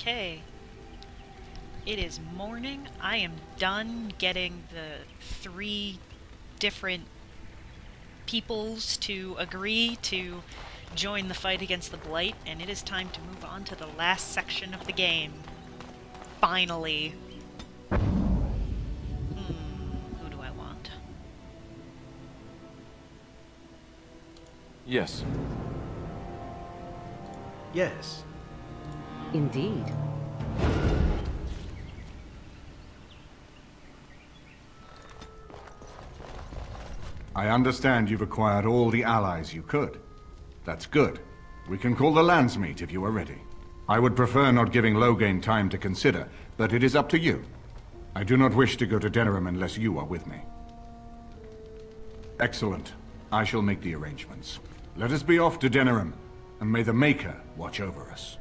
Okay. It is morning. I am done getting the 3 different peoples to agree to join the fight against the Blight, and it is time to move on to the last section of the game. Finally. Who do I want? Yes. Yes. Indeed. I understand you've acquired all the allies you could. That's good. We can call the Landsmeet if you are ready. I would prefer not giving Loghain time to consider, but it is up to you. I do not wish to go to Denerim unless you are with me. Excellent. I shall make the arrangements. Let us be off to Denerim, and may the Maker watch over us.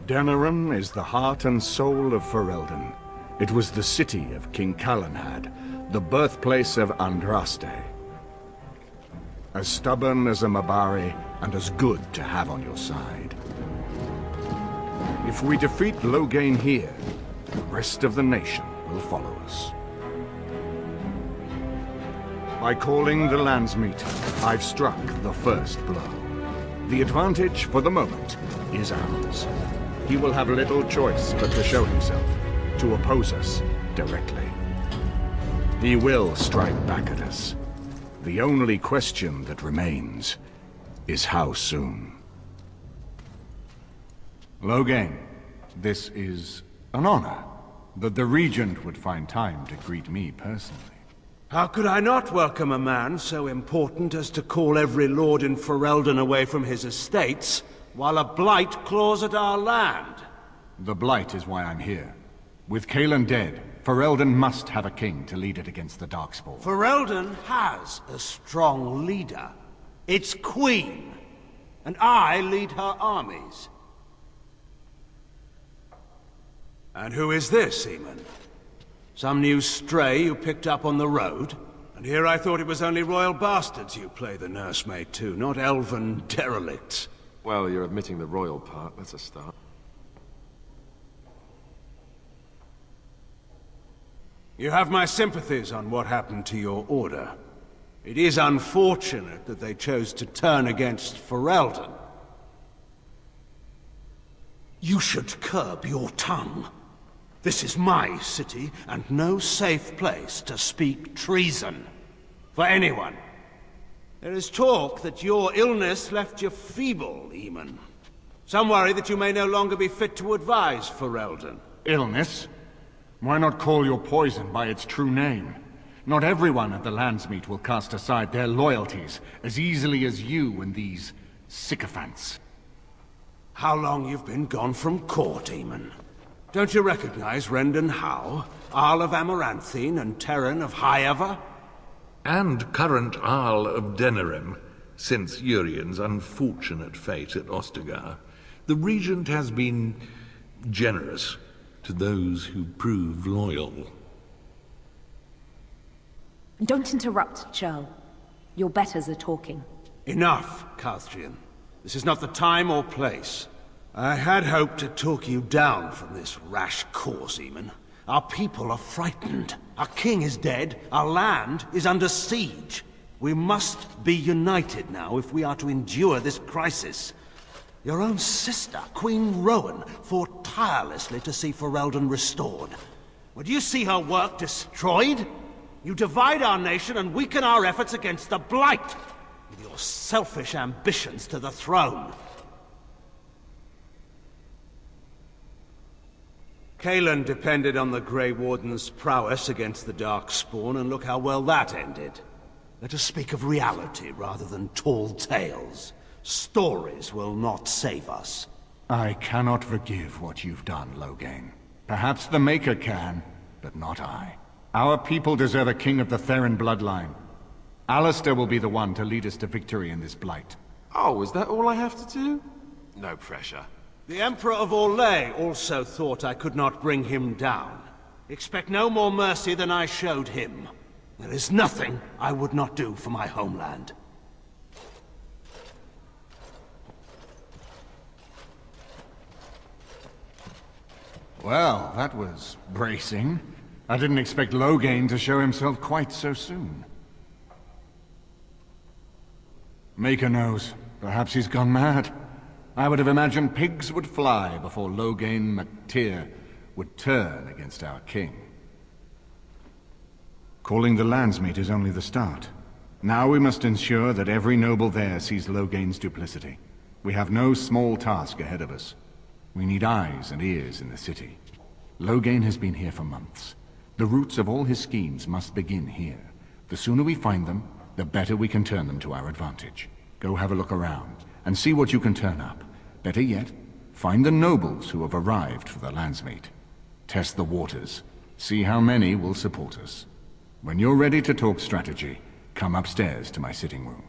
Denerim is the heart and soul of Ferelden. It was the city of King Calenhad, the birthplace of Andraste. As stubborn as a Mabari, and as good to have on your side. If we defeat Loghain here, the rest of the nation will follow us. By calling the Landsmeet, I've struck the first blow. The advantage, for the moment, is ours. He will have little choice but to show himself, to oppose us directly. He will strike back at us. The only question that remains is how soon. Loghain, this is an honor that the Regent would find time to greet me personally. How could I not welcome a man so important as to call every lord in Ferelden away from his estates, while a blight claws at our land? The Blight is why I'm here. With Cailan dead, Ferelden must have a king to lead it against the Darkspawn. Ferelden has a strong leader. Its queen. And I lead her armies. And who is this, Eamon? Some new stray you picked up on the road? And here I thought it was only royal bastards you play the nursemaid to, not elven derelicts. Well, you're admitting the royal part. That's a start. You have my sympathies on what happened to your order. It is unfortunate that they chose to turn against Ferelden. You should curb your tongue. This is my city, and no safe place to speak treason. For anyone. There is talk that your illness left you feeble, Eamon. Some worry that you may no longer be fit to advise Ferelden. Illness? Why not call your poison by its true name? Not everyone at the Landsmeet will cast aside their loyalties as easily as you and these sycophants. How long you've been gone from court, Eamon? Don't you recognize Rendon Howe, Arl of Amaranthine and Terran of Highever? And current Arl of Denerim, since Urien's unfortunate fate at Ostagar. The Regent has been generous to those who prove loyal. Don't interrupt, Churl. Your betters are talking. Enough, Calthrian. This is not the time or place. I had hoped to talk you down from this rash course, Eamon. Our people are frightened. Our king is dead. Our land is under siege. We must be united now if we are to endure this crisis. Your own sister, Queen Rowan, fought tirelessly to see Ferelden restored. Would you see her work destroyed? You divide our nation and weaken our efforts against the Blight, with your selfish ambitions to the throne. Cailan depended on the Grey Warden's prowess against the Darkspawn, and look how well that ended. Let us speak of reality rather than tall tales. Stories will not save us. I cannot forgive what you've done, Loghain. Perhaps the Maker can, but not I. Our people deserve a king of the Theron bloodline. Alistair will be the one to lead us to victory in this Blight. Oh, is that all I have to do? No pressure. The Emperor of Orlais also thought I could not bring him down. Expect no more mercy than I showed him. There is nothing I would not do for my homeland. Well, that was bracing. I didn't expect Loghain to show himself quite so soon. Maker knows. Perhaps he's gone mad. I would have imagined pigs would fly before Loghain MacTyr would turn against our king. Calling the Landsmeet is only the start. Now we must ensure that every noble there sees Loghain's duplicity. We have no small task ahead of us. We need eyes and ears in the city. Loghain has been here for months. The roots of all his schemes must begin here. The sooner we find them, the better we can turn them to our advantage. Go have a look around, and see what you can turn up. Better yet, find the nobles who have arrived for the Landsmeet. Test the waters. See how many will support us. When you're ready to talk strategy, come upstairs to my sitting room.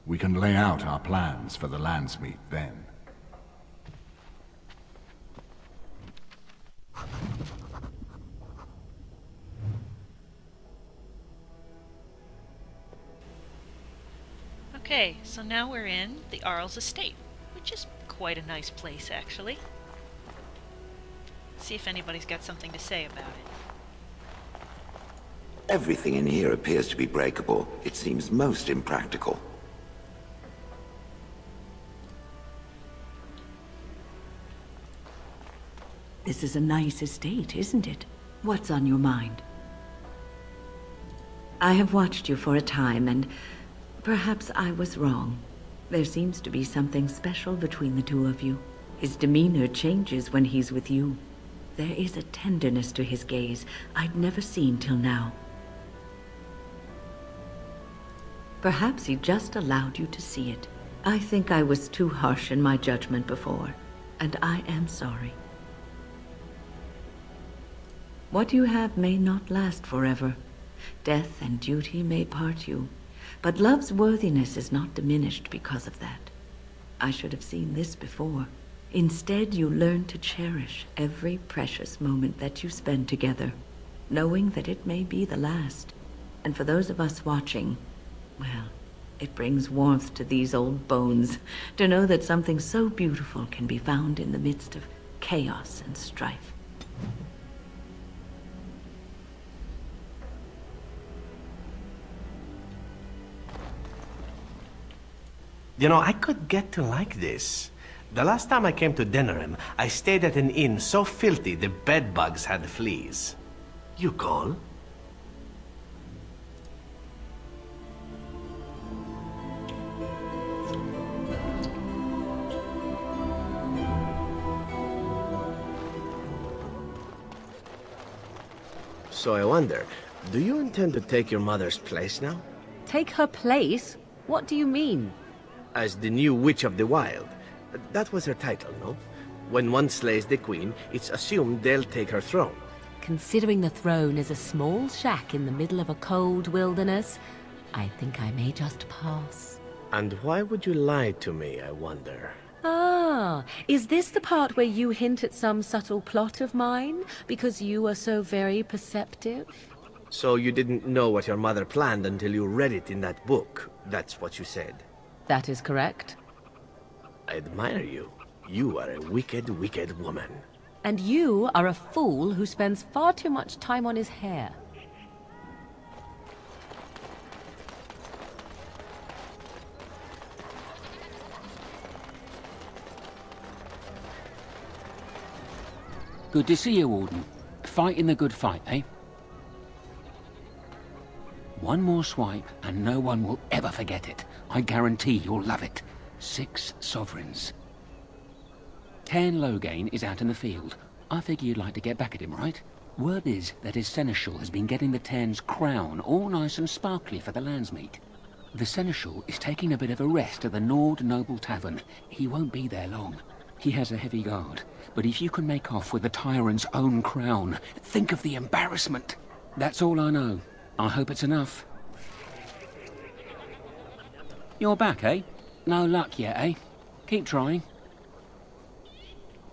We can lay out our plans for the Landsmeet then. Okay, so now we're in the Arl's estate, which is quite a nice place, actually. Let's see if anybody's got something to say about it. Everything in here appears to be breakable. It seems most impractical. This is a nice estate, isn't it? What's on your mind? I have watched you for a time, and perhaps I was wrong. There seems to be something special between the two of you. His demeanor changes when he's with you. There is a tenderness to his gaze I'd never seen till now. Perhaps he just allowed you to see it. I think I was too harsh in my judgment before, and I am sorry. What you have may not last forever. Death and duty may part you, but love's worthiness is not diminished because of that. I should have seen this before. Instead, you learn to cherish every precious moment that you spend together, knowing that it may be the last. And for those of us watching, well, it brings warmth to these old bones to know that something so beautiful can be found in the midst of chaos and strife. You know, I could get to like this. The last time I came to Denerim, I stayed at an inn so filthy the bedbugs had fleas. You call? So I wonder, do you intend to take your mother's place now? Take her place? What do you mean? As the new Witch of the Wild. That was her title, no? When one slays the queen, it's assumed they'll take her throne. Considering the throne is a small shack in the middle of a cold wilderness, I think I may just pass. And why would you lie to me, I wonder? Ah, is this the part where you hint at some subtle plot of mine? Because you are so very perceptive? So you didn't know what your mother planned until you read it in that book. That's what you said. That is correct. I admire you. You are a wicked, wicked woman. And you are a fool who spends far too much time on his hair. Good to see you, Warden. Fighting the good fight, eh? One more swipe, and no one will ever forget it. I guarantee you'll love it. 6 sovereigns. 10 Loghain is out in the field. I figure you'd like to get back at him, right? Word is that his seneschal has been getting the 10's crown all nice and sparkly for the Landsmeet. The seneschal is taking a bit of a rest at the Nord Noble Tavern. He won't be there long. He has a heavy guard, but if you can make off with the tyrant's own crown, think of the embarrassment. That's all I know. I hope it's enough. You're back, eh? No luck yet, eh? Keep trying.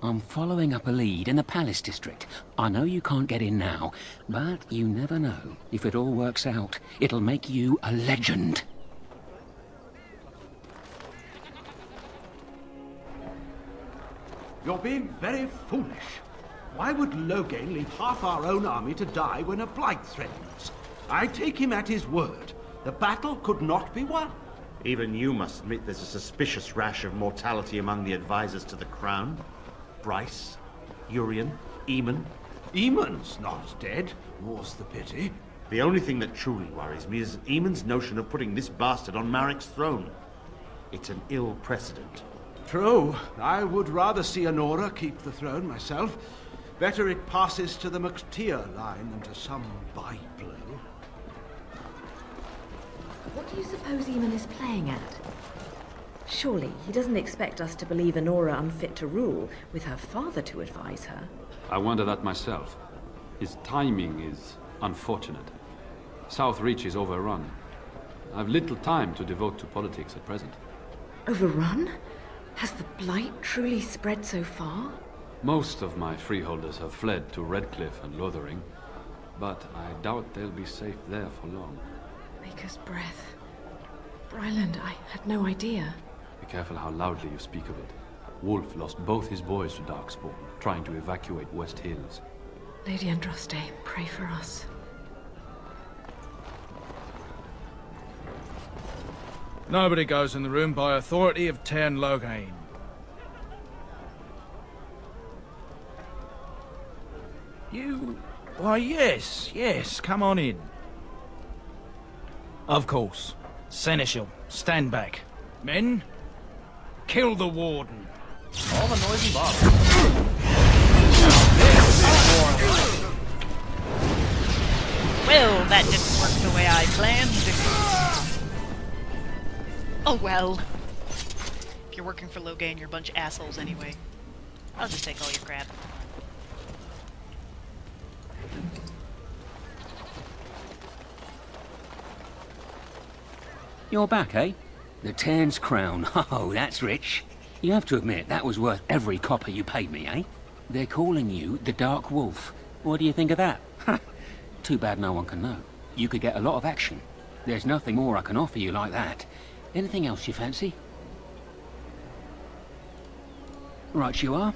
I'm following up a lead in the Palace District. I know you can't get in now, but you never know. If it all works out, it'll make you a legend. You're being very foolish. Why would Loghain leave half our own army to die when a blight threatens? I take him at his word. The battle could not be won. Even you must admit there's a suspicious rash of mortality among the advisors to the crown. Bryce, Urien, Eamon. Eamon's not dead, more's the pity. The only thing that truly worries me is Eamon's notion of putting this bastard on Marek's throne. It's an ill precedent. True. I would rather see Honora keep the throne myself. Better it passes to the McTeer line than to some by-blow. What do you suppose Eamon is playing at? Surely he doesn't expect us to believe Honora unfit to rule, with her father to advise her. I wonder that myself. His timing is unfortunate. South Reach is overrun. I've little time to devote to politics at present. Overrun? Has the blight truly spread so far? Most of my freeholders have fled to Redcliffe and Lothering, but I doubt they'll be safe there for long. Maker's breath. Bryland, I had no idea. Be careful how loudly you speak of it. Wolf lost both his boys to Darkspawn, trying to evacuate West Hills. Lady Andraste, pray for us. Nobody goes in the room by authority of Tern Loghain. You... Why, yes, come on in. Of course. Seneschal, stand back. Men, kill the warden. All the noise and bother. Well, that didn't work the way I planned. Oh well. If you're working for Loghain, you're a bunch of assholes anyway. I'll just take all your crap. You're back, eh? The Tern's crown. Oh, that's rich. You have to admit, that was worth every copper you paid me, eh? They're calling you the Dark Wolf. What do you think of that? Too bad no one can know. You could get a lot of action. There's nothing more I can offer you like that. Anything else you fancy? Right you are.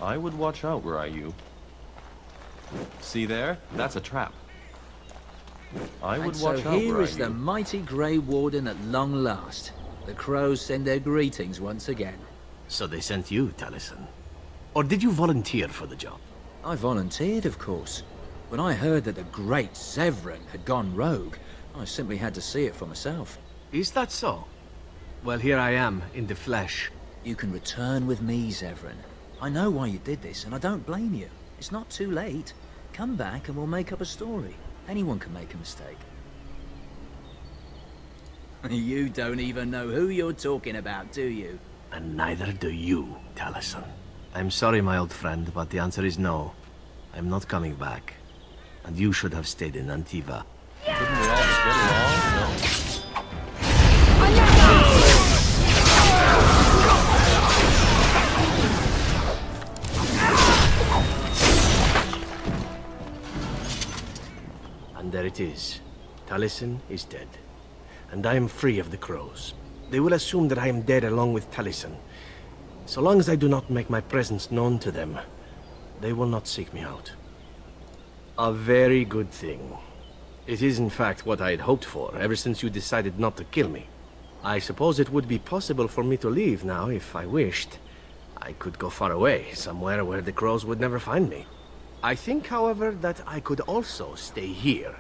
I would watch out were I you. See there? That's a trap. I would watch out here were I is the you. mighty Grey Warden at long last. The crows send their greetings once again. So they sent you, Taliesin. Or did you volunteer for the job? I volunteered, of course. When I heard that the great Severin had gone rogue, I simply had to see it for myself. Is that so? Well, here I am, in the flesh. You can return with me, Severin. I know why you did this, and I don't blame you. It's not too late. Come back and we'll make up a story. Anyone can make a mistake. You don't even know who you're talking about, do you? And neither do you, Taliesin. I'm sorry, my old friend, but the answer is no. I'm not coming back. And you should have stayed in Antiva. Couldn't we all just get along? No. And there it is. Taliesin is dead. And I am free of the crows. They will assume that I am dead along with Taliesin. So long as I do not make my presence known to them, they will not seek me out. A very good thing. It is in fact what I had hoped for, ever since you decided not to kill me. I suppose it would be possible for me to leave now if I wished. I could go far away, somewhere where the crows would never find me. I think, however, that I could also stay here.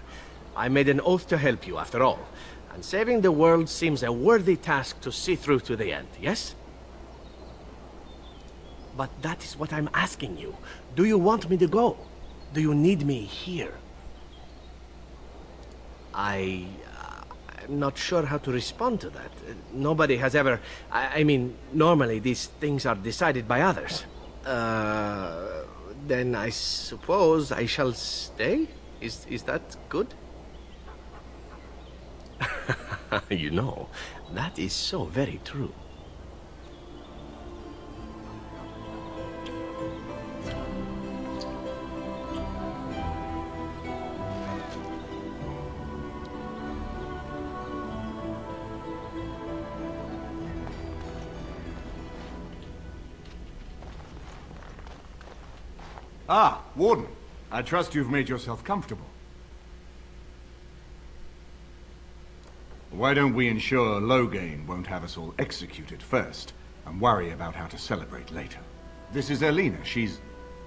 I made an oath to help you, after all. And saving the world seems a worthy task to see through to the end, yes? But that is what I'm asking you. Do you want me to go? Do you need me here? I'm not sure how to respond to that. Nobody has ever... I mean, normally these things are decided by others. Then I suppose I shall stay? Is that good? You know, that is so very true. Ah, Warden. I trust you've made yourself comfortable. Why don't we ensure Loghain won't have us all executed first, and worry about how to celebrate later? This is Elena. She's...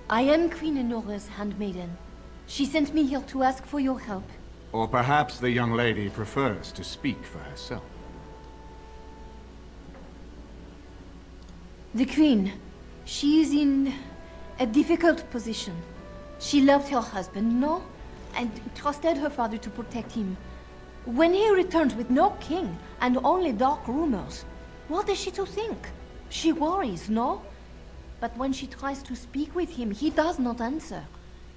I am Queen Enora's handmaiden. She sent me here to ask for your help. Or perhaps the young lady prefers to speak for herself. The Queen, she is in a difficult position. She loved her husband, no? And trusted her father to protect him. When he returns with no king and only dark rumors, what is she to think? She worries, no? But when she tries to speak with him, he does not answer.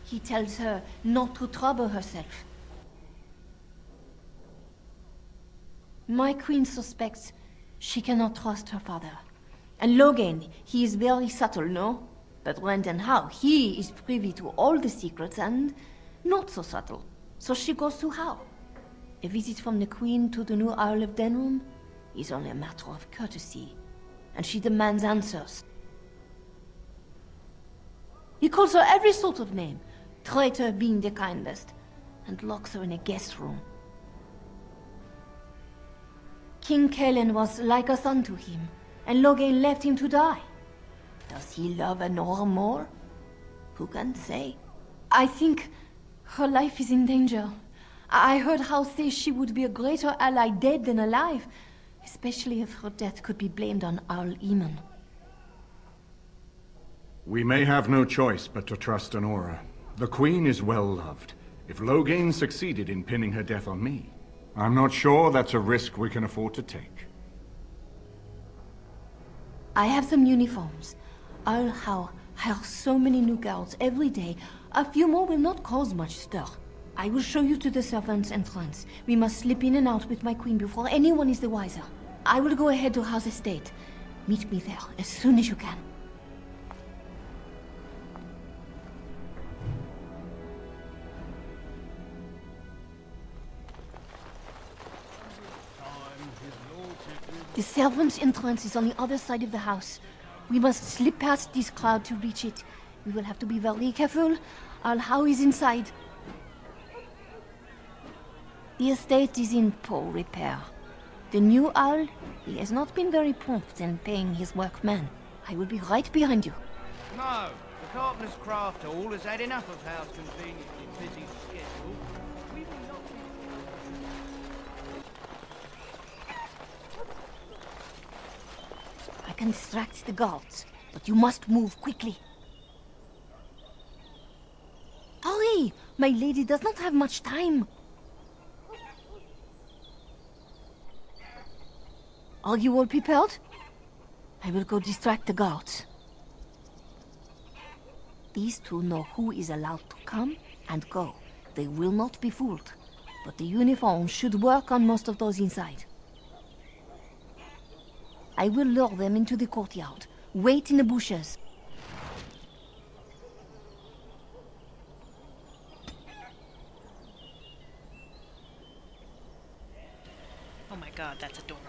He tells her not to trouble herself. My queen suspects she cannot trust her father. And Loghain, he is very subtle, no? But when and how, he is privy to all the secrets and not so subtle. So she goes to how? A visit from the queen to the new Isle of Denrum is only a matter of courtesy, and she demands answers. He calls her every sort of name, traitor being the kindest, and locks her in a guest room. King Kalen was like a son to him, and Loghain left him to die. Does he love Enora more? Who can say? I think her life is in danger. I heard House say she would be a greater ally dead than alive, especially if her death could be blamed on Owl Eamon. We may have no choice but to trust Enora. The Queen is well loved. If Loghain succeeded in pinning her death on me, I'm not sure that's a risk we can afford to take. I have some uniforms. I'll hire so many new girls every day. A few more will not cause much stir. I will show you to the servants' entrance. We must slip in and out with my queen before anyone is the wiser. I will go ahead to House Estate. Meet me there as soon as you can. The servants' entrance is on the other side of the house. We must slip past this crowd to reach it. We will have to be very careful. Al-How is inside. The estate is in poor repair. The new owl, he has not been very prompt in paying his workmen. I will be right behind you. No, the carpenter's craft hall has had enough of how conveniently busy schedule. We will not be... I can distract the guards, but you must move quickly. Hurry! My lady does not have much time. Are you all prepared? I will go distract the guards. These two know who is allowed to come and go. They will not be fooled. But the uniform should work on most of those inside. I will lure them into the courtyard. Wait in the bushes. Oh my god, that's adorable.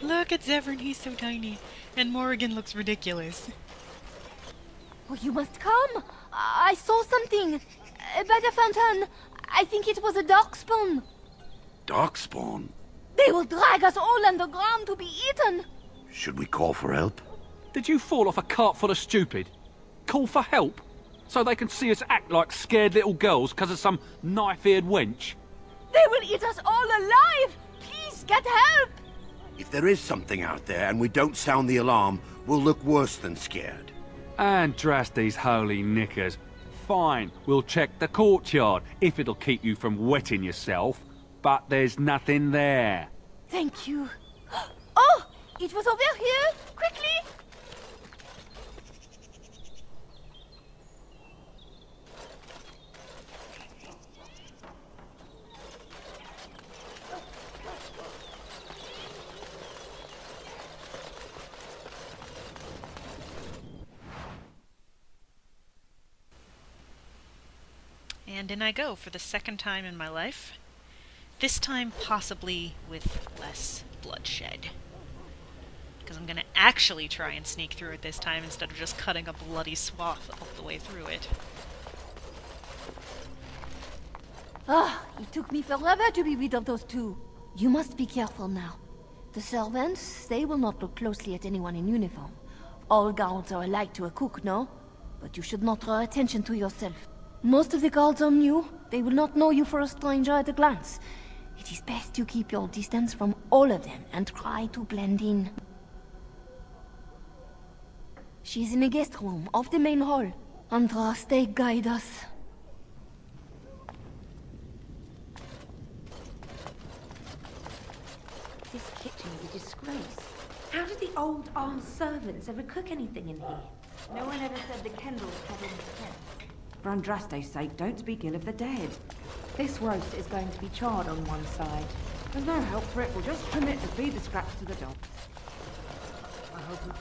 Look at Zevran, he's so tiny. And Morrigan looks ridiculous. Oh, you must come! I saw something! By the fountain! I think it was a darkspawn! Darkspawn? They will drag us all underground to be eaten! Should we call for help? Did you fall off a cart full of stupid? Call for help? So they can see us act like scared little girls because of some knife-eared wench? They will eat us all alive! Please, get help! If there is something out there and we don't sound the alarm, we'll look worse than scared. And drast these holy knickers. Fine, we'll check the courtyard, if it'll keep you from wetting yourself. But there's nothing there. Thank you. Oh! It was over here! Quickly! And in I go for the second time in my life. This time possibly with less bloodshed. because I'm gonna actually try and sneak through it this time instead of just cutting a bloody swath all the way through it. Ah, it took me forever to be rid of those two. You must be careful now. The servants, they will not look closely at anyone in uniform. All guards are alike to a cook, no? But you should not draw attention to yourself. Most of the guards are new. They will not know you for a stranger at a glance. It is best you keep your distance from all of them and try to blend in. She's in the guest room off the main hall. Andraste, guide us. This kitchen is a disgrace. How did the old armed servants ever cook anything in here? No one ever said the Kendalls had any sense. For Andraste's sake, don't speak ill of the dead. This roast is going to be charred on one side. There's no help for it. We'll just trim it and feed the scraps to the dogs. I hope we...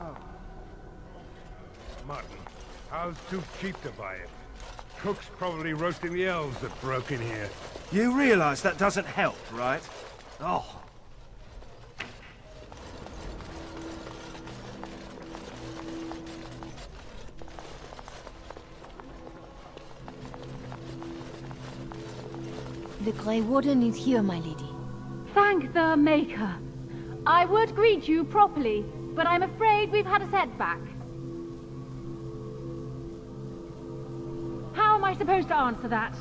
Oh. Mutton. How's too cheap to buy it? Cook's probably roasting the elves that broke in here. You realize that doesn't help, right? Oh. The Grey Warden is here, my lady. Thank the Maker. I would greet you properly, but I'm afraid we've had a setback. How am I supposed to answer that?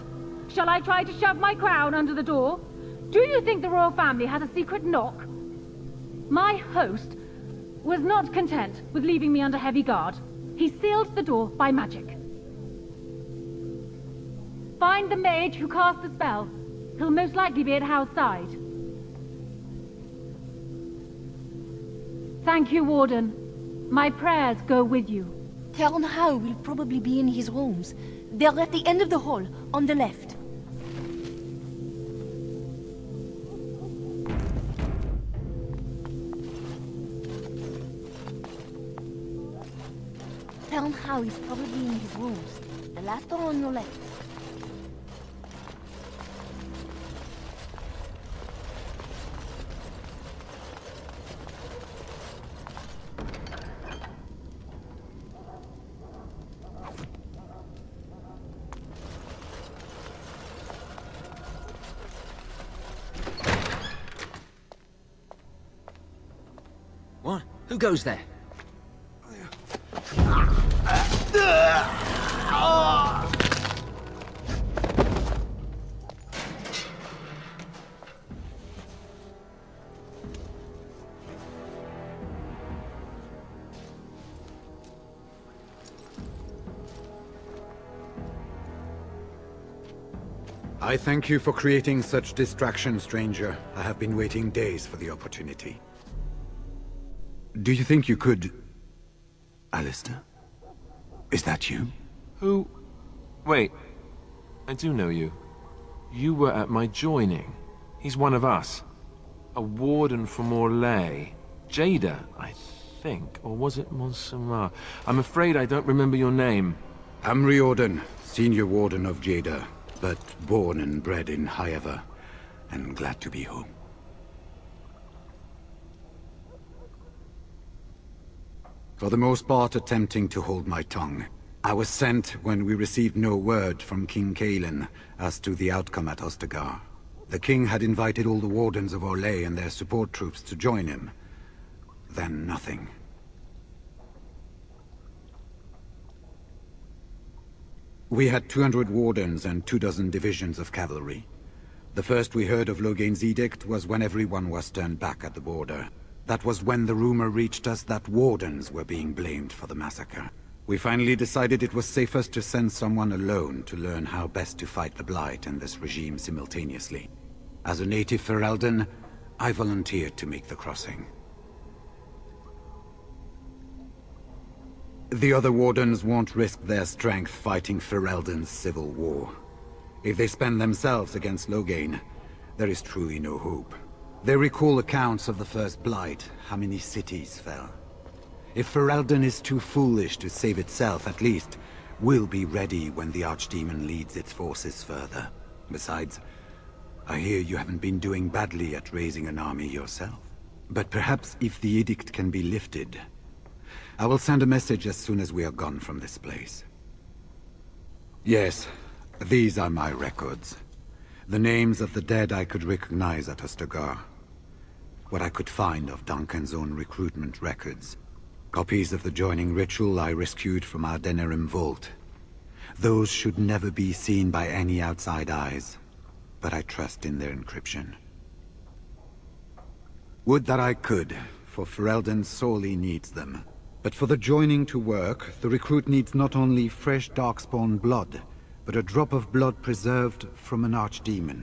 Shall I try to shove my crown under the door? Do you think the royal family has a secret knock? My host was not content with leaving me under heavy guard. He sealed the door by magic. Find the mage who cast the spell. He'll most likely be at Howe's side. Thank you, Warden. My prayers go with you. Count Howe will probably be in his rooms. They're at the end of the hall, on the left. Count Howe is probably in his rooms. The last door on your left. What? Who goes there? I thank you for creating such distraction, stranger. I have been waiting days for the opportunity. Do you think you could... Alistair? Is that you? Who? Wait. I do know you. You were at my joining. He's one of us. A warden from Orlais. Jada, I think. Or was it Montserrat? I'm afraid I don't remember your name. I'm Riordan, senior warden of Jada, but born and bred in Highever, and glad to be home. For the most part, attempting to hold my tongue. I was sent when we received no word from King Cailan as to the outcome at Ostagar. The king had invited all the wardens of Orlais and their support troops to join him. Then nothing. We had 200 wardens and 24 divisions of cavalry. The first we heard of Logain's edict was when everyone was turned back at the border. That was when the rumor reached us that wardens were being blamed for the massacre. We finally decided it was safest to send someone alone to learn how best to fight the Blight and this regime simultaneously. As a native Ferelden, I volunteered to make the crossing. The other wardens won't risk their strength fighting Ferelden's civil war. If they spend themselves against Logain, there is truly no hope. They recall accounts of the first Blight, how many cities fell. If Ferelden is too foolish to save itself, at least, we'll be ready when the Archdemon leads its forces further. Besides, I hear you haven't been doing badly at raising an army yourself. But perhaps if the edict can be lifted, I will send a message as soon as we are gone from this place. Yes, these are my records. The names of the dead I could recognize at Ostagar. What I could find of Duncan's own recruitment records. Copies of the joining ritual I rescued from our Denerim vault. Those should never be seen by any outside eyes, but I trust in their encryption. Would that I could, for Ferelden sorely needs them. But for the joining to work, the recruit needs not only fresh Darkspawn blood, but a drop of blood preserved from an archdemon.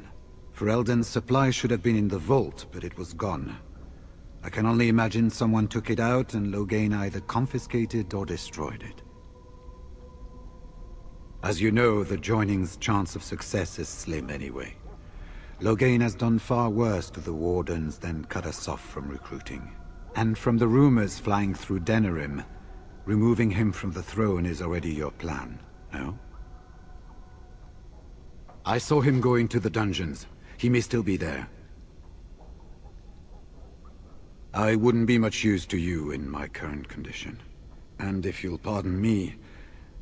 Ferelden's supply should have been in the vault, but it was gone. I can only imagine someone took it out and Loghain either confiscated or destroyed it. As you know, the joining's chance of success is slim anyway. Loghain has done far worse to the Wardens than cut us off from recruiting. And from the rumors flying through Denerim, removing him from the throne is already your plan, no? I saw him going to the dungeons. He may still be there. I wouldn't be much use to you in my current condition. And if you'll pardon me,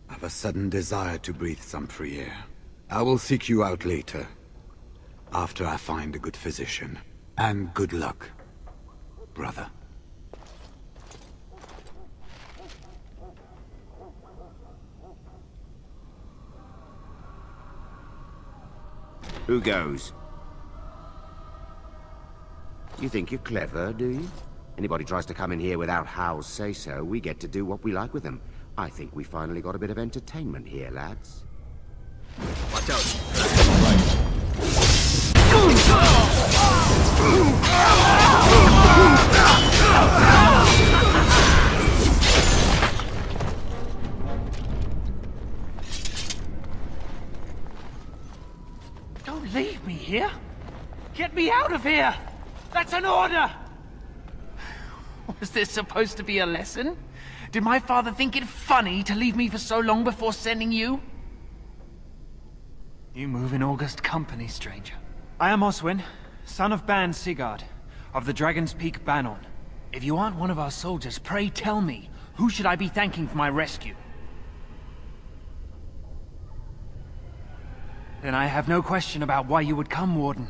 I've a sudden desire to breathe some free air. I will seek you out later, after I find a good physician. And good luck, brother. Who goes? You think you're clever, do you? Anybody tries to come in here without Hal's say-so, we get to do what we like with them. I think we finally got a bit of entertainment here, lads. Watch out! Don't leave me here! Get me out of here! That's an order! Was this supposed to be a lesson? Did my father think it funny to leave me for so long before sending you? You move in august company, stranger. I am Oswin, son of Ban Sigurd, of the Dragon's Peak Banon. If you aren't one of our soldiers, pray tell me, who should I be thanking for my rescue? Then I have no question about why you would come, Warden.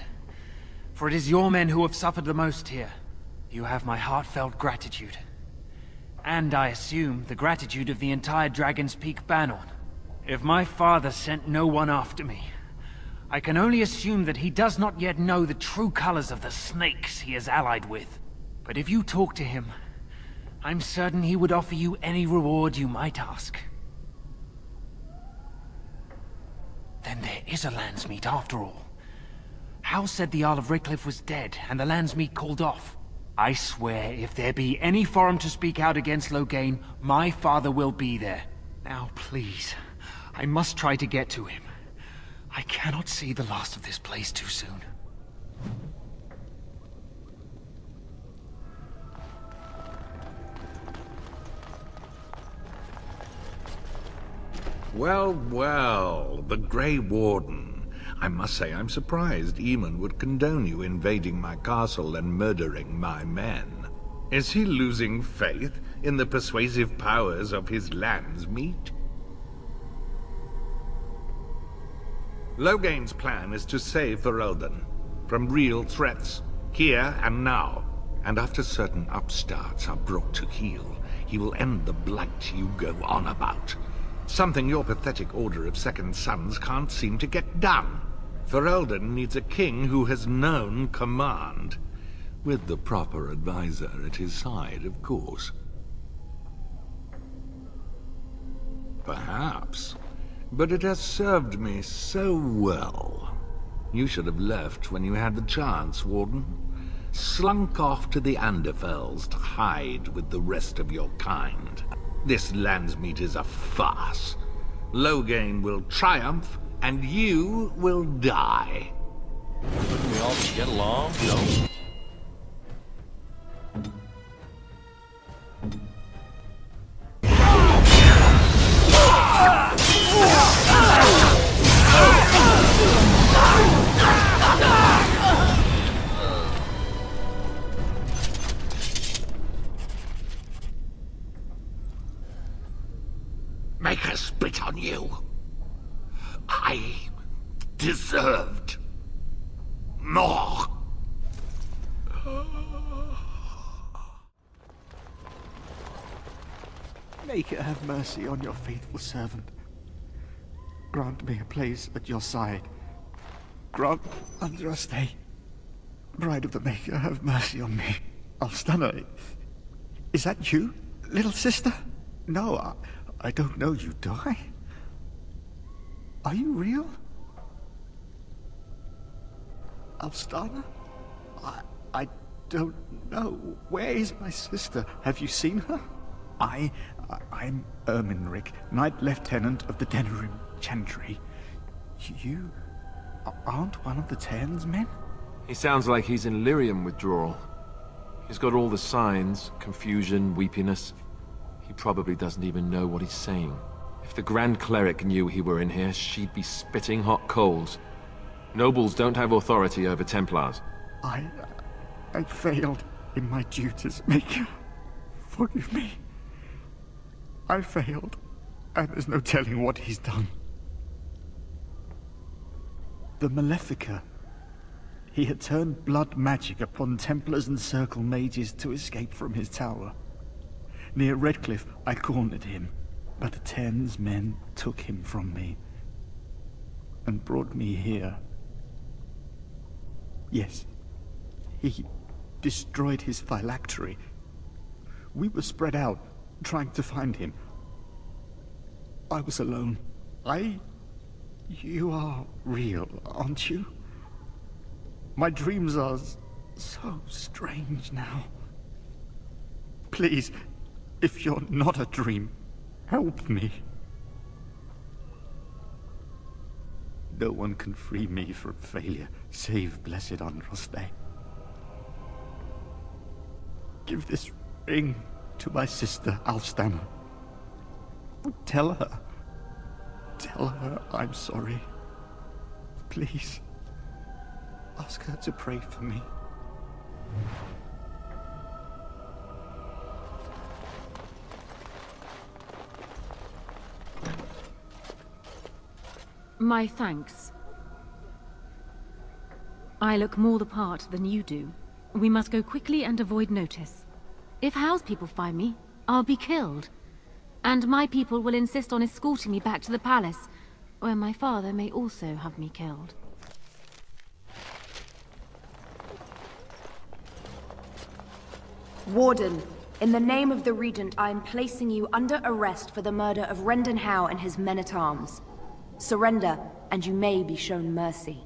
For it is your men who have suffered the most here. You have my heartfelt gratitude. And I assume the gratitude of the entire Dragon's Peak Banon. If my father sent no one after me, I can only assume that he does not yet know the true colors of the snakes he is allied with. But if you talk to him, I'm certain he would offer you any reward you might ask. Then there is a Landsmeet after all. Hal said the Jarl of Redcliffe was dead, and the Landsmeet called off. I swear, if there be any forum to speak out against Loghain, my father will be there. Now, please, I must try to get to him. I cannot see the last of this place too soon. Well, well, the Grey Warden. I must say I'm surprised Eamon would condone you invading my castle and murdering my men. Is he losing faith in the persuasive powers of his Landsmeet? Loghain's plan is to save Ferelden from real threats, here and now. And after certain upstarts are brought to heel, he will end the blight you go on about. Something your pathetic Order of Second Sons can't seem to get done. Ferelden needs a king who has known command. With the proper advisor at his side, of course. Perhaps. But it has served me so well. You should have left when you had the chance, Warden. Slunk off to the Anderfells to hide with the rest of your kind. This Landsmeet is a farce. Loghain will triumph, and you will die. Couldn't we all just get along, no? I deserved more. Maker, have mercy on your faithful servant. Grant me a place at your side. Grant Andraste, bride of the Maker, have mercy on me. Alstana, is that you, little sister? No, I don't know you, do I? Are you real? Alstana? I don't know. Where is my sister? Have you seen her? I'm Erminric, Knight Lieutenant of the Denerim Chantry. You aren't one of the Terns men? He sounds like he's in lyrium withdrawal. He's got all the signs, confusion, weepiness. He probably doesn't even know what he's saying. If the Grand Cleric knew he were in here, she'd be spitting hot coals. Nobles don't have authority over Templars. I failed in my duties, Maker. Forgive me. I failed, and there's no telling what he's done. The Malefica. He had turned blood magic upon Templars and Circle mages to escape from his tower. Near Redcliffe, I cornered him, but the Terns men took him from me and brought me here. Yes, he destroyed his phylactery. We were spread out, trying to find him. I was alone. You are real, aren't you? My dreams are so strange now. Please, if you're not a dream, help me. No one can free me from failure, save Blessed Andraste. Give this ring to my sister, Alstana. Tell her I'm sorry. Please, ask her to pray for me. My thanks. I look more the part than you do. We must go quickly and avoid notice. If Howe's people find me, I'll be killed. And my people will insist on escorting me back to the palace, where my father may also have me killed. Warden, in the name of the Regent, I am placing you under arrest for the murder of Rendon Howe and his men-at-arms. Surrender, and you may be shown mercy.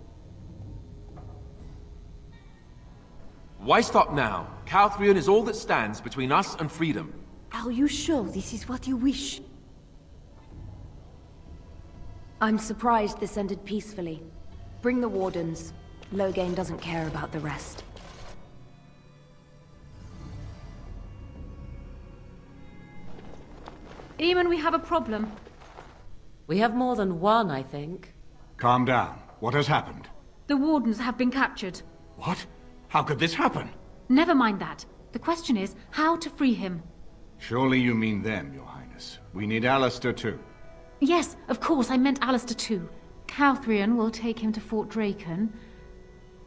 Why stop now? Calthrion is all that stands between us and freedom. Are you sure this is what you wish? I'm surprised this ended peacefully. Bring the Wardens. Loghain doesn't care about the rest. Eamon, we have a problem. We have more than one, I think. Calm down. What has happened? The Wardens have been captured. What? How could this happen? Never mind that. The question is how to free him. Surely you mean them, Your Highness. We need Alistair too. Yes, of course, I meant Alistair too. Calthrion will take him to Fort Draken.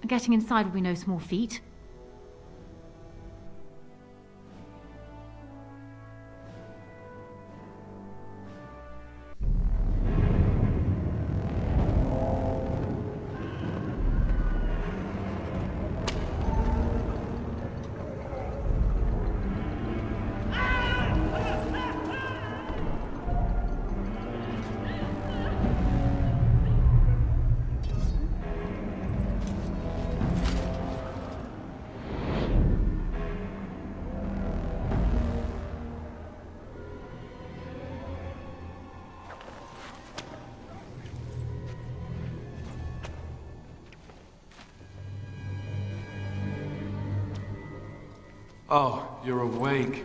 Getting inside will be no small feat. Oh, you're awake.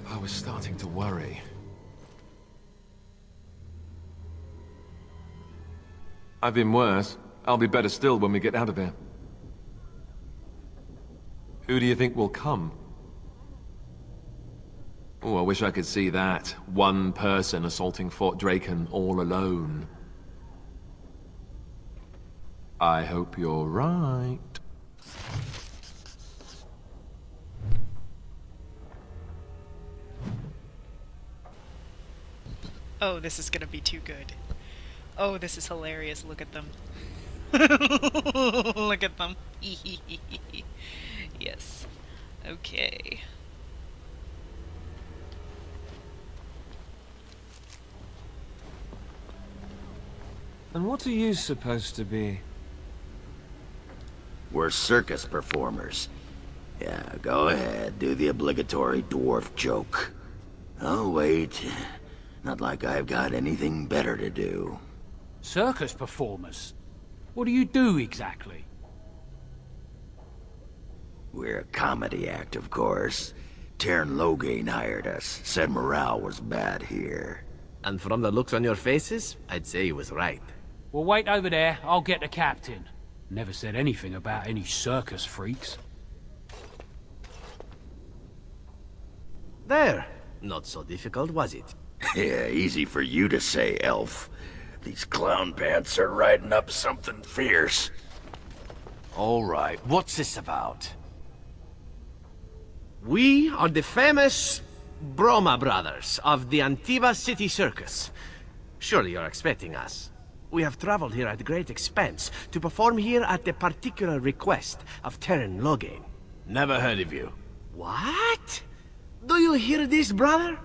I was starting to worry. I've been worse. I'll be better still when we get out of here. Who do you think will come? Oh, I wish I could see that. One person assaulting Fort Draken all alone. I hope you're right. Oh, this is gonna be too good. Oh, this is hilarious. Look at them. Look at them. Yes. Okay. And what are you supposed to be? We're circus performers. Yeah, go ahead, do the obligatory dwarf joke. Oh, wait. Not like I've got anything better to do. Circus performers? What do you do exactly? We're a comedy act, of course. Terran Loghain hired us, said morale was bad here. And from the looks on your faces, I'd say he was right. Well, wait over there. I'll get the captain. Never said anything about any circus freaks. There. Not so difficult, was it? Yeah, easy for you to say, elf. These clown pants are riding up something fierce. All right, what's this about? We are the famous Broma brothers of the Antiva City Circus. Surely you're expecting us. We have traveled here at great expense to perform here at the particular request of Terran Loghain. Never heard of you. What? Do you hear this, brother?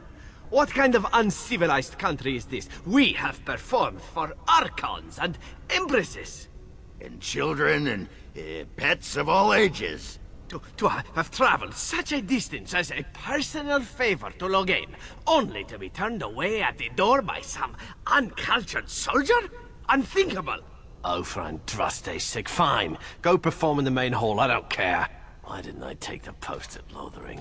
What kind of uncivilized country is this? We have performed for archons and empresses. And children and pets of all ages. To have traveled such a distance as a personal favor to Loghain, only to be turned away at the door by some uncultured soldier? Unthinkable! Oh, for Andraste's sake, fine. Go perform in the main hall, I don't care. Why didn't I take the post at Lothering?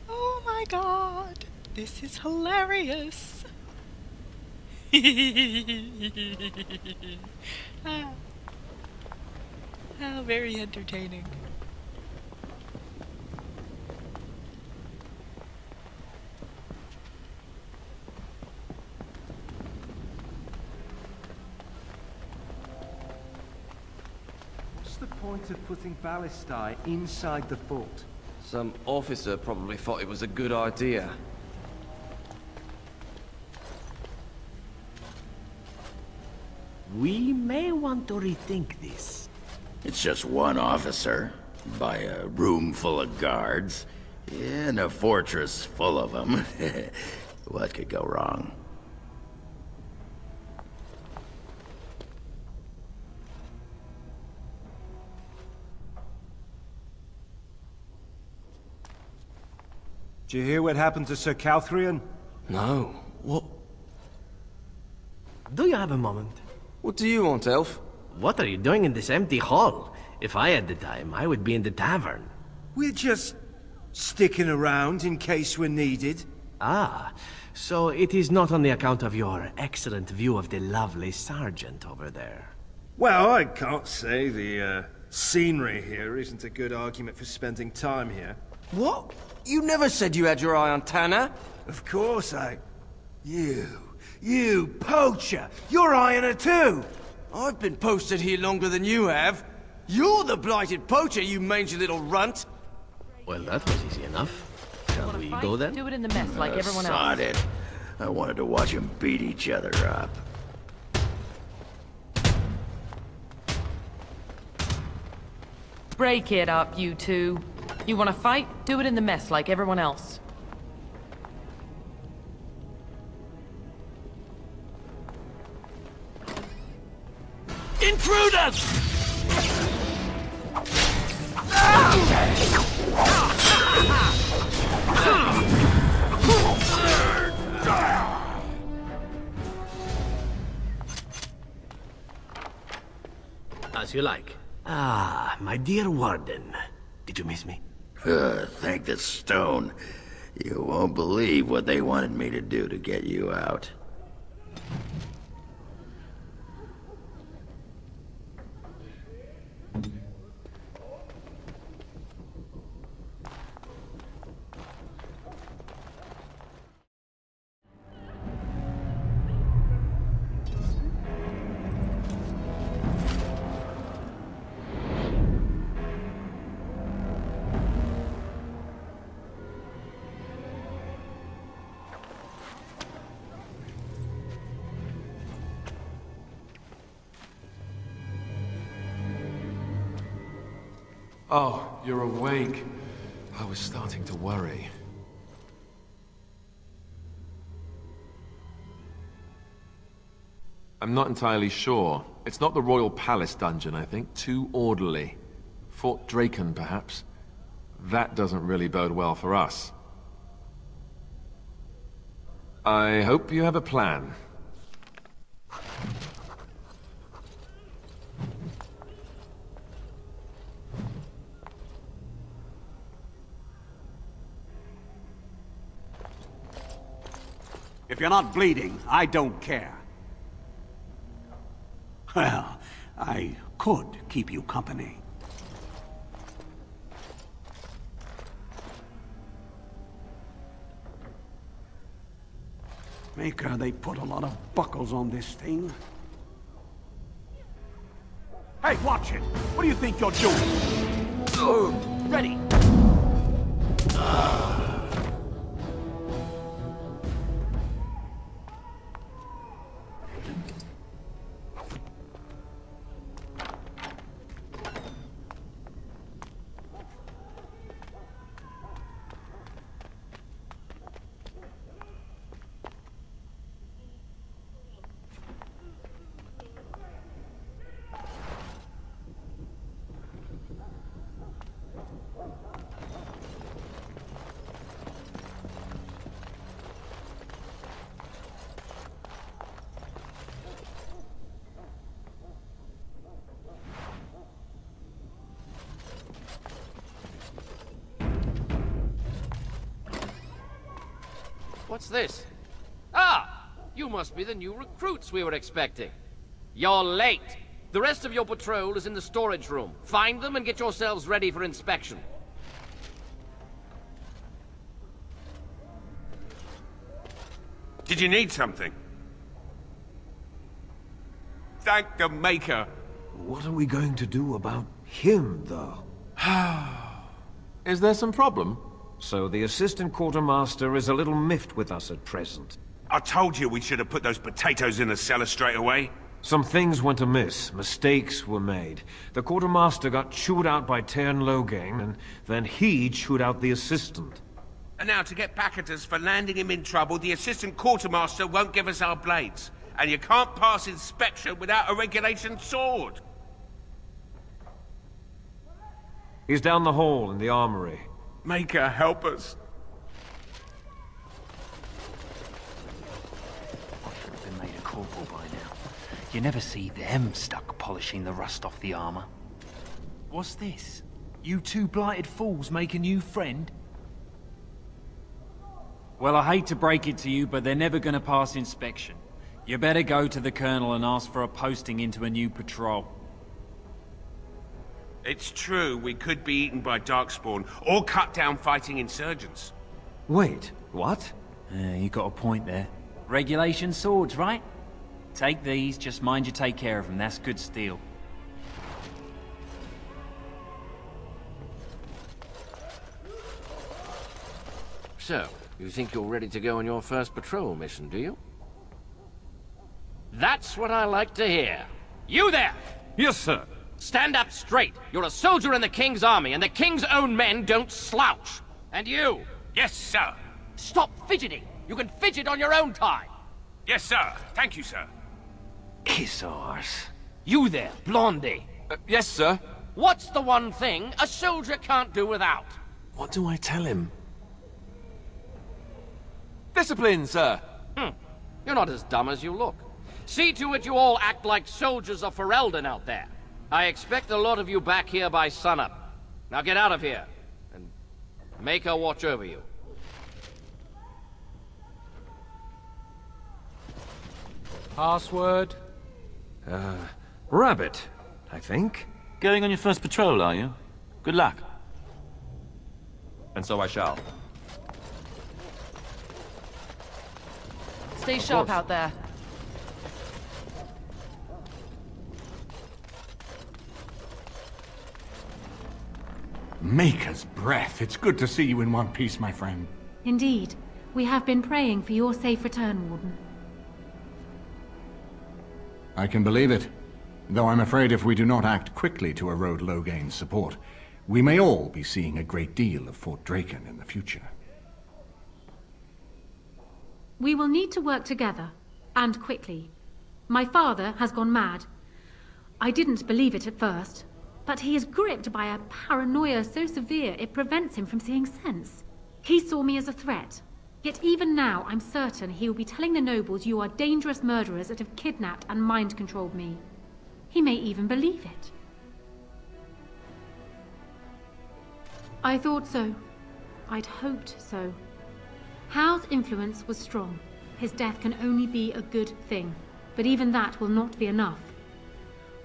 Oh my god. This is hilarious. Ah. How very entertaining. What's the point of putting ballistae inside the fort? Some officer probably thought it was a good idea. We may want to rethink this. It's just one officer, by a room full of guards, in a fortress full of them. What could go wrong? Did you hear what happened to Sir Calthrian? No. What? Do you have a moment? What do you want, Elf? What are you doing in this empty hall? If I had the time, I would be in the tavern. We're just sticking around in case we're needed. Ah, so it is not on the account of your excellent view of the lovely sergeant over there. Well, I can't say the scenery here isn't a good argument for spending time here. What? You never said you had your eye on Tanner. Of course You poacher! You're eyeing her too! I've been posted here longer than you have. You're the blighted poacher, you mangy little runt! Well, that was easy enough. Shall we go then? Do it in the mess like everyone else. Sod it. I wanted to watch them beat each other up. Break it up, you two. You want to fight? Do it in the mess like everyone else. Intruders! As you like. Ah, my dear Warden. Did you miss me? Thank the stone. You won't believe what they wanted me to do to get you out. Oh, you're awake. I was starting to worry. I'm not entirely sure. It's not the Royal Palace dungeon, I think. Too orderly. Fort Draken, perhaps. That doesn't really bode well for us. I hope you have a plan. If you're not bleeding, I don't care. Well, I could keep you company. Maker, they put a lot of buckles on this thing. Hey, watch it! What do you think you're doing? Ready! What's this? Ah! You must be the new recruits we were expecting. You're late. The rest of your patrol is in the storage room. Find them and get yourselves ready for inspection. Did you need something? Thank the Maker. What are we going to do about him, though? Is there some problem? So the assistant quartermaster is a little miffed with us at present. I told you we should have put those potatoes in the cellar straight away. Some things went amiss. Mistakes were made. The quartermaster got chewed out by Tairn Loghain, and then he chewed out the assistant. And now to get back at us for landing him in trouble, the assistant quartermaster won't give us our blades. And you can't pass inspection without a regulation sword. He's down the hall in the armory. Maker, help us. I should have been made a corporal by now. You never see them stuck polishing the rust off the armor. What's this? You two blighted fools make a new friend? Well, I hate to break it to you, but they're never gonna pass inspection. You better go to the colonel and ask for a posting into a new patrol. It's true, we could be eaten by Darkspawn, or cut down fighting insurgents. Wait, what? You got a point there. Regulation swords, right? Take these, just mind you take care of them. That's good steel. So, you think you're ready to go on your first patrol mission, do you? That's what I like to hear. You there! Yes, sir. Stand up straight. You're a soldier in the King's army, and the King's own men don't slouch. And you! Yes, sir. Stop fidgeting. You can fidget on your own time. Yes, sir. Thank you, sir. Kiss arse. You there, Blondie. Yes, sir. What's the one thing a soldier can't do without? What do I tell him? Discipline, sir. You're not as dumb as you look. See to it you all act like soldiers of Ferelden out there. I expect a lot of you back here by sunup. Now get out of here, and make her watch over you. Password? Rabbit, I think. Going on your first patrol, are you? Good luck. And so I shall. Stay sharp out there. Maker's breath. It's good to see you in one piece, my friend. Indeed. We have been praying for your safe return, Warden. I can believe it. Though I'm afraid if we do not act quickly to erode Loghain's support, We may all be seeing a great deal of Fort Draken in the future. We will need to work together, and quickly. My father has gone mad. I didn't believe it at first, but he is gripped by a paranoia so severe it prevents him from seeing sense. He saw me as a threat. Yet even now, I'm certain he will be telling the nobles you are dangerous murderers that have kidnapped and mind-controlled me. He may even believe it. I thought so. I'd hoped so. Howe's influence was strong. His death can only be a good thing, but even that will not be enough.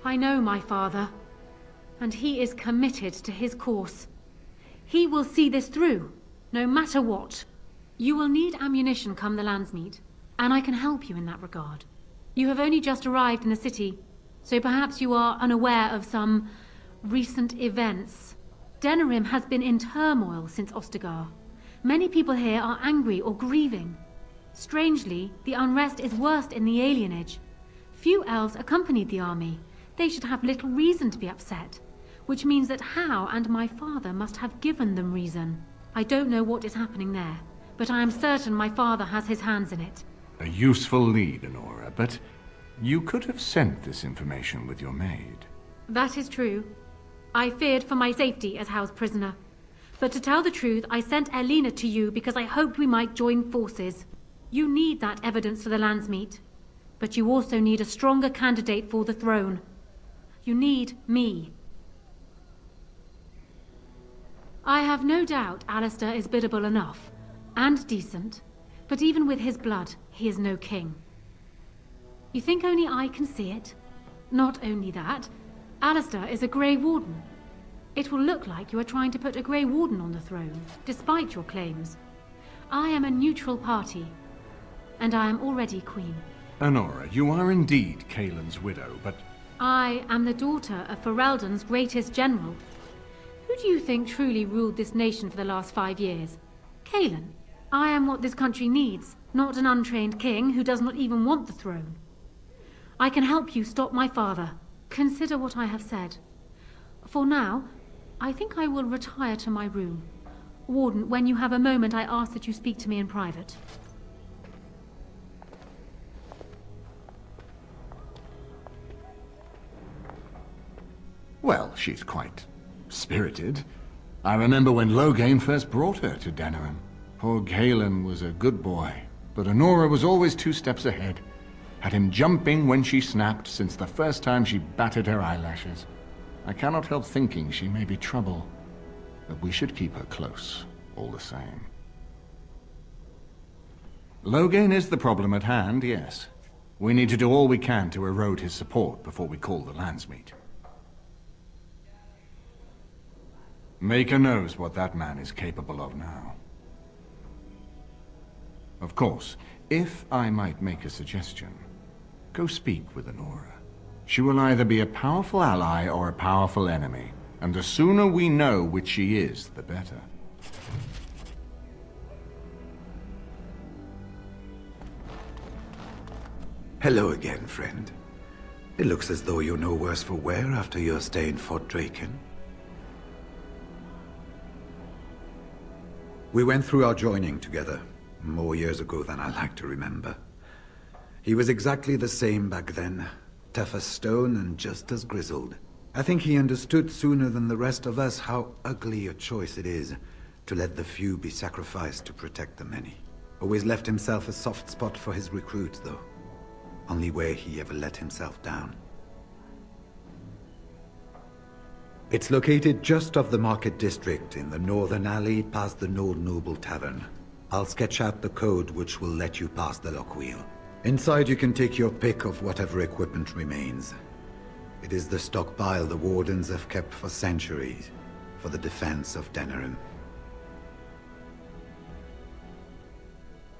I know my father, and he is committed to his course. He will see this through, no matter what. You will need ammunition come the Landsmeet, and I can help you in that regard. You have only just arrived in the city, so perhaps you are unaware of some recent events. Denerim has been in turmoil since Ostagar. Many people here are angry or grieving. Strangely, the unrest is worst in the alienage. Few elves accompanied the army. They should have little reason to be upset, which means that Howe and my father must have given them reason. I don't know what is happening there, but I am certain my father has his hands in it. A useful lead, Honora, but you could have sent this information with your maid. That is true. I feared for my safety as Howe's prisoner. But to tell the truth, I sent Elena to you because I hoped we might join forces. You need that evidence for the Landsmeet, but you also need a stronger candidate for the throne. You need me. I have no doubt Alistair is biddable enough, and decent, but even with his blood, he is no king. You think only I can see it? Not only that, Alistair is a Grey Warden. It will look like you are trying to put a Grey Warden on the throne, despite your claims. I am a neutral party, and I am already queen. Honora, you are indeed Kaelin's widow, but... I am the daughter of Ferelden's greatest general. Who do you think truly ruled this nation for the last 5 years? Kaelin. I am what this country needs, not an untrained king who does not even want the throne. I can help you stop my father. Consider what I have said. For now, I think I will retire to my room. Warden, when you have a moment, I ask that you speak to me in private. Well, she's quite spirited. I remember when Loghain first brought her to Denerim. Poor Galen was a good boy, but Honora was always 2 steps ahead. Had him jumping when she snapped since the first time she batted her eyelashes. I cannot help thinking she may be trouble, but we should keep her close, all the same. Loghain is the problem at hand, yes. We need to do all we can to erode his support before we call the Landsmeet. Maker knows what that man is capable of now. Of course, if I might make a suggestion, go speak with Honora. She will either be a powerful ally or a powerful enemy, and the sooner we know which she is, the better. Hello again, friend. It looks as though you're no worse for wear after your stay in Fort Draken. We went through our joining together, more years ago than I like to remember. He was exactly the same back then, tough as stone and just as grizzled. I think he understood sooner than the rest of us how ugly a choice it is to let the few be sacrificed to protect the many. Always left himself a soft spot for his recruits, though. Only way he ever let himself down. It's located just off the Market District in the northern alley past the Old Noble Tavern. I'll sketch out the code which will let you pass the lock wheel. Inside you can take your pick of whatever equipment remains. It is the stockpile the Wardens have kept for centuries, for the defense of Denerim.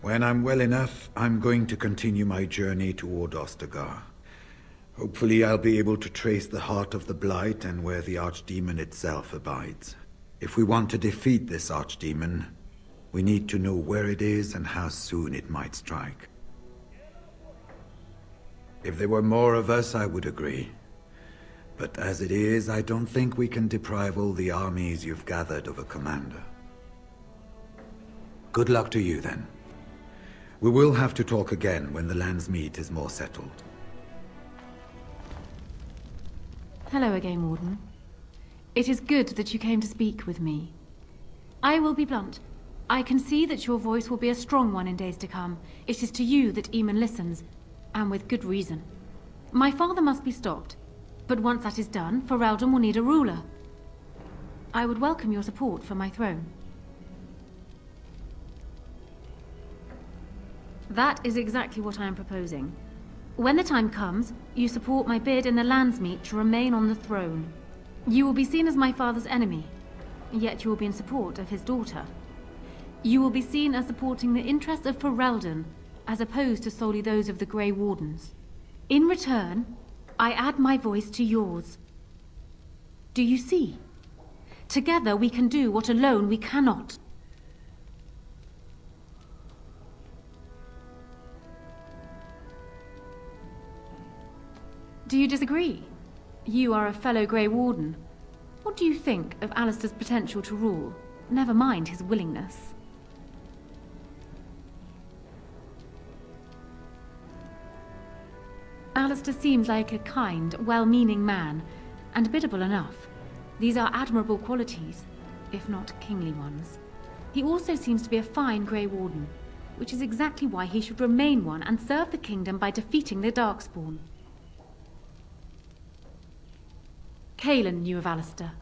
When I'm well enough, I'm going to continue my journey toward Ostagar. Hopefully I'll be able to trace the heart of the Blight and where the Archdemon itself abides. If we want to defeat this Archdemon, we need to know where it is and how soon it might strike. If there were more of us, I would agree. But as it is, I don't think we can deprive all the armies you've gathered of a commander. Good luck to you, then. We will have to talk again when the land's meat is more settled. Hello again, Warden. It is good that you came to speak with me. I will be blunt. I can see that your voice will be a strong one in days to come. It is to you that Eamon listens, and with good reason. My father must be stopped, but once that is done, Ferelden will need a ruler. I would welcome your support for my throne. That is exactly what I am proposing. When the time comes, you support my bid in the Landsmeet to remain on the throne. You will be seen as my father's enemy, yet you will be in support of his daughter. You will be seen as supporting the interests of Ferelden, as opposed to solely those of the Grey Wardens. In return, I add my voice to yours. Do you see? Together we can do what alone we cannot. Do you disagree? You are a fellow Grey Warden. What do you think of Alistair's potential to rule? Never mind his willingness. Alistair seems like a kind, well-meaning man, and biddable enough. These are admirable qualities, if not kingly ones. He also seems to be a fine Grey Warden, which is exactly why he should remain one and serve the kingdom by defeating the Darkspawn. Cailan knew of Alistair.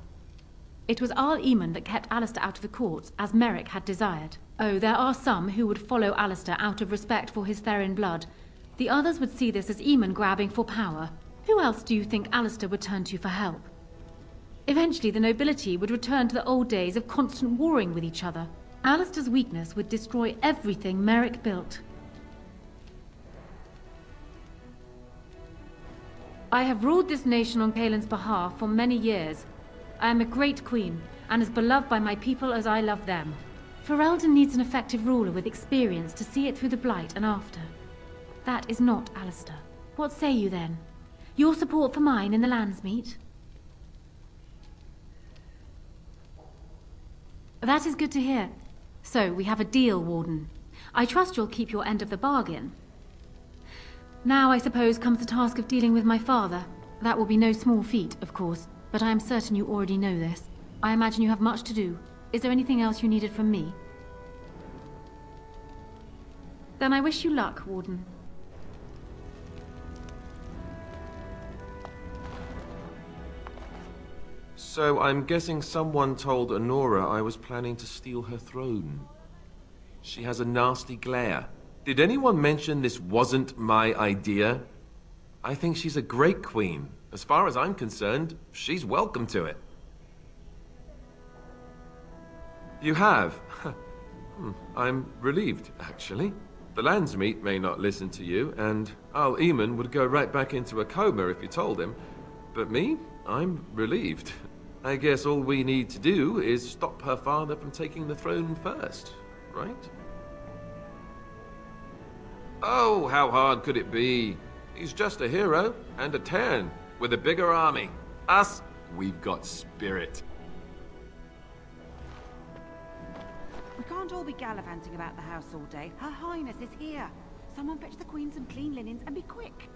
It was Arl Eamon that kept Alistair out of the courts, as Merrick had desired. Oh, there are some who would follow Alistair out of respect for his Therin blood. The others would see this as Eamon grabbing for power. Who else do you think Alistair would turn to for help? Eventually, the nobility would return to the old days of constant warring with each other. Alistair's weakness would destroy everything Merrick built. I have ruled this nation on Cailan's behalf for many years. I am a great queen, and as beloved by my people as I love them. Ferelden needs an effective ruler with experience to see it through the Blight and after. That is not Alistair. What say you then? Your support for mine in the Landsmeet? That is good to hear. So, we have a deal, Warden. I trust you'll keep your end of the bargain. Now, I suppose, comes the task of dealing with my father. That will be no small feat, of course, but I am certain you already know this. I imagine you have much to do. Is there anything else you needed from me? Then I wish you luck, Warden. So I'm guessing someone told Honora I was planning to steal her throne. She has a nasty glare. Did anyone mention this wasn't my idea? I think she's a great queen. As far as I'm concerned, she's welcome to it. You have? I'm relieved, actually. The Landsmeet may not listen to you, and Arl Eamon would go right back into a coma if you told him. But me? I'm relieved. I guess all we need to do is stop her father from taking the throne first, right? Oh, how hard could it be? He's just a hero and a Terran with a bigger army. Us, we've got spirit. We can't all be gallivanting about the house all day. Her Highness is here. Someone fetch the Queen some clean linens and be quick.